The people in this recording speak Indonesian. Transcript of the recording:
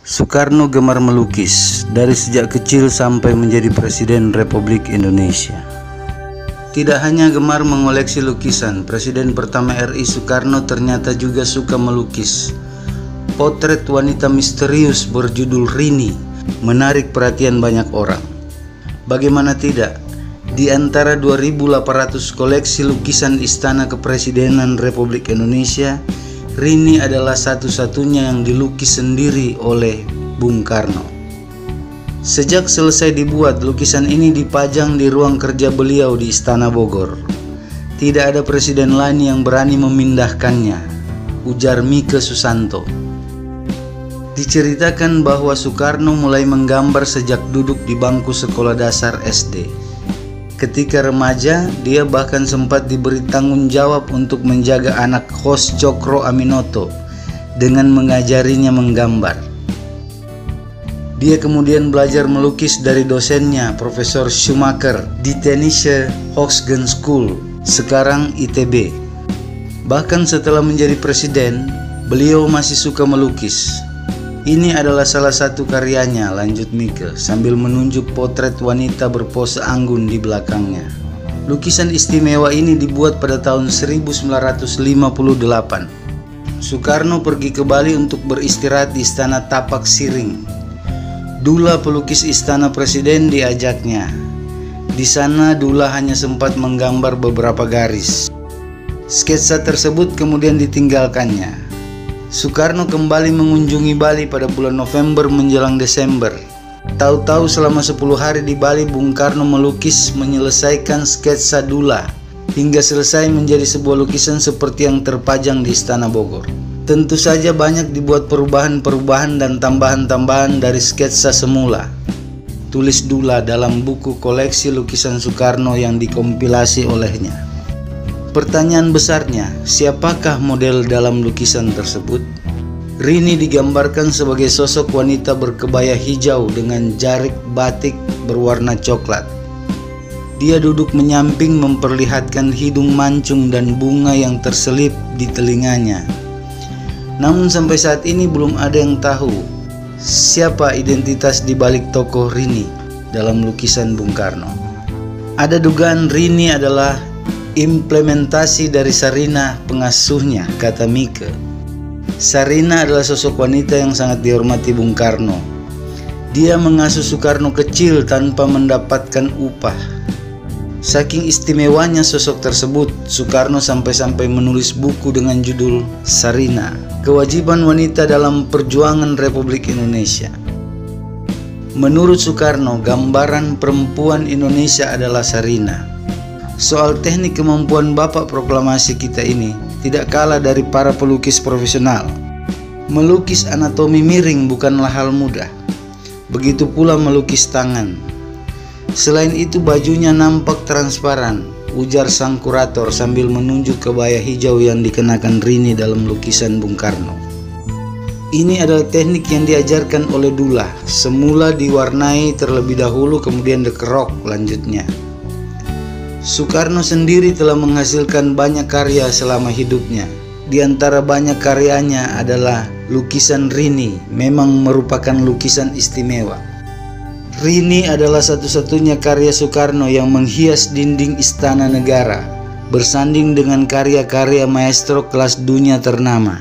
Soekarno gemar melukis dari sejak kecil sampai menjadi Presiden Republik Indonesia. Tidak hanya gemar mengoleksi lukisan, Presiden pertama RI Soekarno ternyata juga suka melukis. Potret wanita misterius berjudul Rini menarik perhatian banyak orang. Bagaimana tidak, di antara 2.800 koleksi lukisan Istana Kepresidenan Republik Indonesia, Rini adalah satu-satunya yang dilukis sendiri oleh Bung Karno. Sejak selesai dibuat, lukisan ini dipajang di ruang kerja beliau di Istana Bogor. Tidak ada presiden lain yang berani memindahkannya, ujar Mike Susanto. Diceritakan bahwa Soekarno mulai menggambar sejak duduk di bangku sekolah dasar SD. Ketika remaja, dia bahkan sempat diberi tanggung jawab untuk menjaga anak kos Cokro Aminoto dengan mengajarinya menggambar. Dia kemudian belajar melukis dari dosennya, Profesor Schumacher di Technische Hogeschool School, sekarang ITB. Bahkan setelah menjadi presiden, beliau masih suka melukis. Ini adalah salah satu karyanya, lanjut Mike, sambil menunjuk potret wanita berpose anggun di belakangnya. Lukisan istimewa ini dibuat pada tahun 1958. Soekarno pergi ke Bali untuk beristirahat di Istana Tapak Siring. Dula pelukis Istana Presiden diajaknya. Di sana Dula hanya sempat menggambar beberapa garis. Sketsa tersebut kemudian ditinggalkannya. Soekarno kembali mengunjungi Bali pada bulan November menjelang Desember. Tahu-tahu selama 10 hari di Bali, Bung Karno melukis menyelesaikan sketsa Dula hingga selesai menjadi sebuah lukisan seperti yang terpajang di Istana Bogor. Tentu saja banyak dibuat perubahan-perubahan dan tambahan-tambahan dari sketsa semula, tulis Dula dalam buku koleksi lukisan Soekarno yang dikompilasi olehnya. Pertanyaan besarnya, siapakah model dalam lukisan tersebut? Rini digambarkan sebagai sosok wanita berkebaya hijau dengan jarik batik berwarna coklat. Dia duduk menyamping memperlihatkan hidung mancung dan bunga yang terselip di telinganya. Namun sampai saat ini belum ada yang tahu siapa identitas di balik tokoh Rini dalam lukisan Bung Karno. Ada dugaan Rini adalah implementasi dari Sarina pengasuhnya, kata Mike. Sarina adalah sosok wanita yang sangat dihormati Bung Karno. Dia mengasuh Soekarno kecil tanpa mendapatkan upah. Saking istimewanya sosok tersebut, Soekarno sampai-sampai menulis buku dengan judul Sarina, Kewajiban Wanita dalam Perjuangan Republik Indonesia. Menurut Soekarno, gambaran perempuan Indonesia adalah Sarina. Soal teknik kemampuan Bapak Proklamasi kita ini tidak kalah dari para pelukis profesional. Melukis anatomi miring bukanlah hal mudah. Begitu pula melukis tangan. Selain itu bajunya nampak transparan, ujar sang kurator sambil menunjuk kebaya hijau yang dikenakan Rini dalam lukisan Bung Karno. Ini adalah teknik yang diajarkan oleh Dula. Semula diwarnai terlebih dahulu kemudian dikerok, lanjutnya. Soekarno sendiri telah menghasilkan banyak karya selama hidupnya. Di antara banyak karyanya adalah lukisan Rini, memang merupakan lukisan istimewa. Rini adalah satu-satunya karya Soekarno yang menghias dinding Istana Negara, bersanding dengan karya-karya maestro kelas dunia ternama.